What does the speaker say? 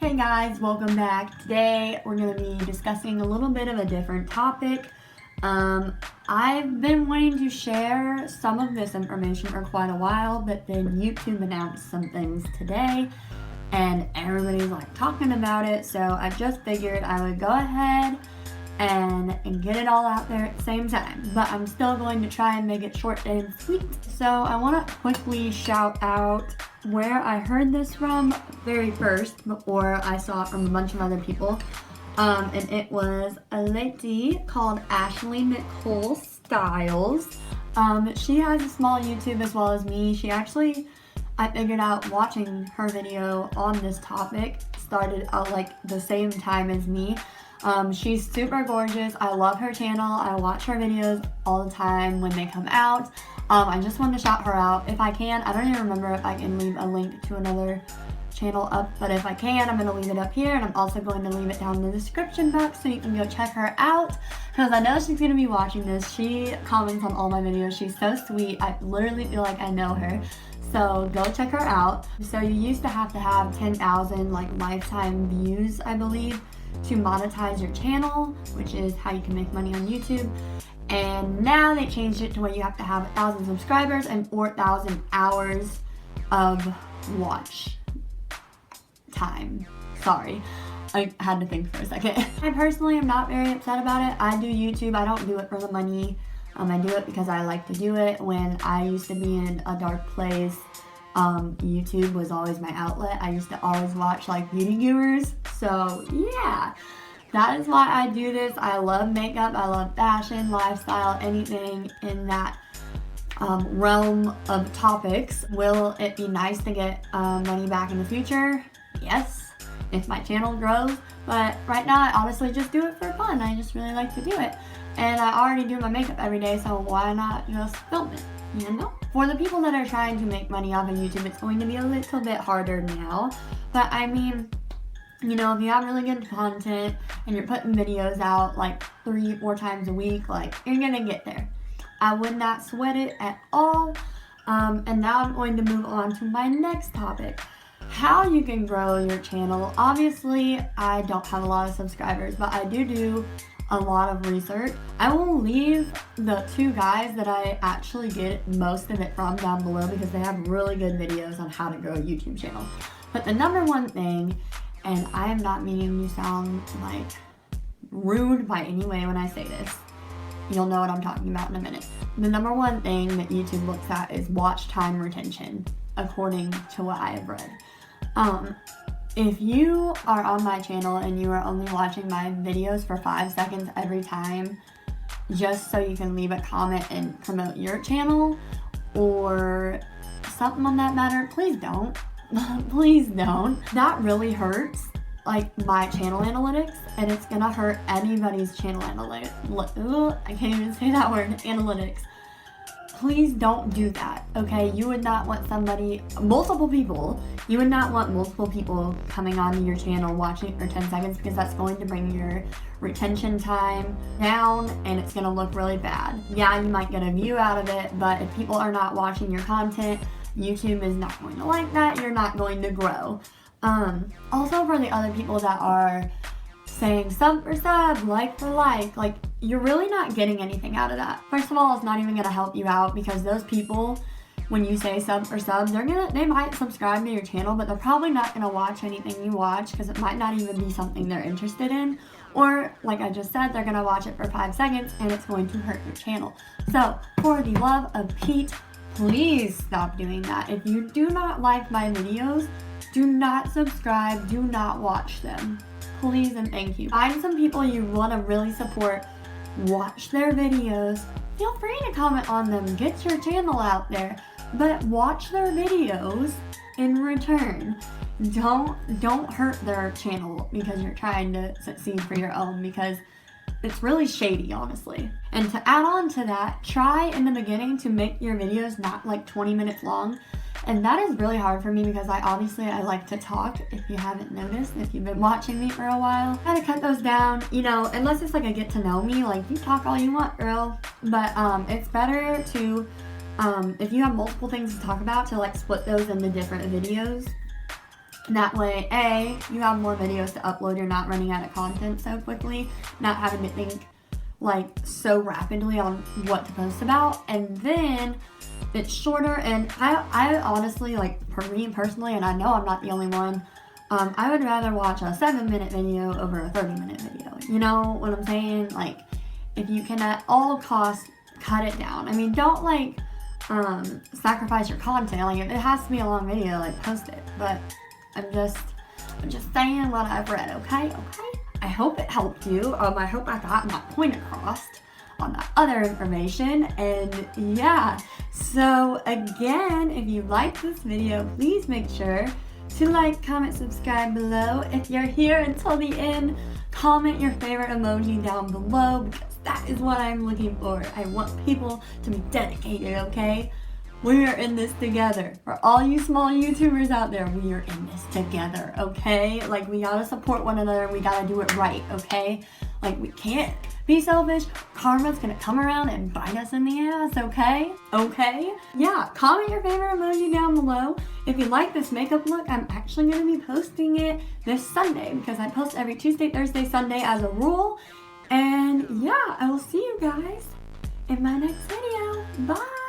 Hey guys, welcome back. Today we're going to be discussing a little bit of a different topic. I've been wanting to share some of this information for quite a while, but then YouTube announced some things today and everybody's like talking about it, so I just figured I would go ahead and get it all out there at the same time. But I'm still going to try and make it short and sweet. So I want to quickly shout out where I heard this from very first before I saw it from a bunch of other people. And it was a lady called Nicole Stiles. She has a small YouTube as well as me. I figured out watching her video on this topic started like the same time as me. She's super gorgeous. I love her channel. I watch her videos all the time when they come out. I just wanted to shout her out if I can. I don't even remember if I can leave a link to another channel up, but if I can, I'm going to leave it up here, and I'm also going to leave it down in the description box so you can go check her out, because I know she's going to be watching this. She comments on all my videos. She's so sweet. I literally feel like I know her. So go check her out. So you used to have 10,000 like lifetime views, I believe, to monetize your channel, which is how you can make money on YouTube. And now they changed it to where you have to have 1,000 subscribers and 4,000 hours of watch time. Sorry, I had to think for a second. I personally am not very upset about it. I do YouTube. I don't do it for the money. I do it because I like to do it. When I used to be in a dark place, YouTube was always my outlet. I used to always watch like beauty gurus. So yeah, that is why I do this. I love makeup. I love fashion, lifestyle, anything in that realm of topics. Will it be nice to get money back in the future? Yes, if my channel grows. But right now I honestly just do it for fun. I just really like to do it. And I already do my makeup every day, so why not just film it, you know? For the people that are trying to make money off of YouTube, it's going to be a little bit harder now. But I mean, you know, if you have really good content and you're putting videos out like 3-4 times a week, like, you're gonna get there. I would not sweat it at all. And now I'm going to move on to my next topic. How you can grow your channel. Obviously, I don't have a lot of subscribers, but I do a lot of research. I will leave the 2 guys that I actually get most of it from down below because they have really good videos on how to grow a YouTube channel. But the number one thing, and I am not meaning to sound like rude by any way when I say this, you'll know what I'm talking about in a minute. The number one thing that YouTube looks at is watch time retention, according to what I have read. If you are on my channel and you are only watching my videos for 5 seconds every time, just so you can leave a comment and promote your channel or something on that matter, please don't. Please don't. That really hurts like my channel analytics, and it's gonna hurt anybody's channel analytics. I can't even say that word, analytics. Please don't do that, okay? You would not want multiple people coming onto your channel watching for 10 seconds because that's going to bring your retention time down and it's gonna look really bad. Yeah, you might get a view out of it, but if people are not watching your content, YouTube is not going to like that. You're not going to grow. Also, for the other people that are saying sub for sub, like for like you're really not getting anything out of that. First of all, it's not even gonna help you out because those people, when you say sub for sub, they might subscribe to your channel, but they're probably not gonna watch anything you watch because it might not even be something they're interested in. Or, like I just said, they're gonna watch it for 5 seconds and it's going to hurt your channel. So, for the love of Pete, please stop doing that. If you do not like my videos, do not subscribe, do not watch them. Please and thank you. Find some people you want to really support, watch their videos, feel free to comment on them, get your channel out there, but watch their videos in return. Don't hurt their channel because you're trying to succeed for your own, because it's really shady, honestly. And to add on to that, try in the beginning to make your videos not like 20 minutes long. And that is really hard for me because I like to talk, if you haven't noticed, if you've been watching me for a while. I gotta cut those down, you know, unless it's like a get to know me, like you talk all you want, girl. But it's better to, if you have multiple things to talk about, to like split those into different videos. That way, A, you have more videos to upload, you're not running out of content so quickly, not having to think like so rapidly on what to post about, and then it's shorter. And I honestly, like, for me personally, and I know I'm not the only one, I would rather watch a 7-minute video over a 30-minute video. You know what I'm saying? Like, if you can at all costs cut it down. I mean, don't like sacrifice your content. Like, if it has to be a long video, like, post it. But I'm just saying what I've read, okay? I hope it helped you. I hope I got my point across on that other information. And yeah, so again, if you liked this video, please make sure to like, comment, subscribe below. If you're here until the end, comment your favorite emoji down below, because that is what I'm looking for. I want people to be dedicated, okay? We are in this together. For all you small YouTubers out there, we are in this together, okay? Like, we gotta support one another. We gotta do it right, okay? Like, we can't be selfish. Karma's gonna come around and bite us in the ass, okay? Okay? Yeah, comment your favorite emoji down below. If you like this makeup look, I'm actually gonna be posting it this Sunday, because I post every Tuesday, Thursday, Sunday as a rule. And yeah, I will see you guys in my next video. Bye!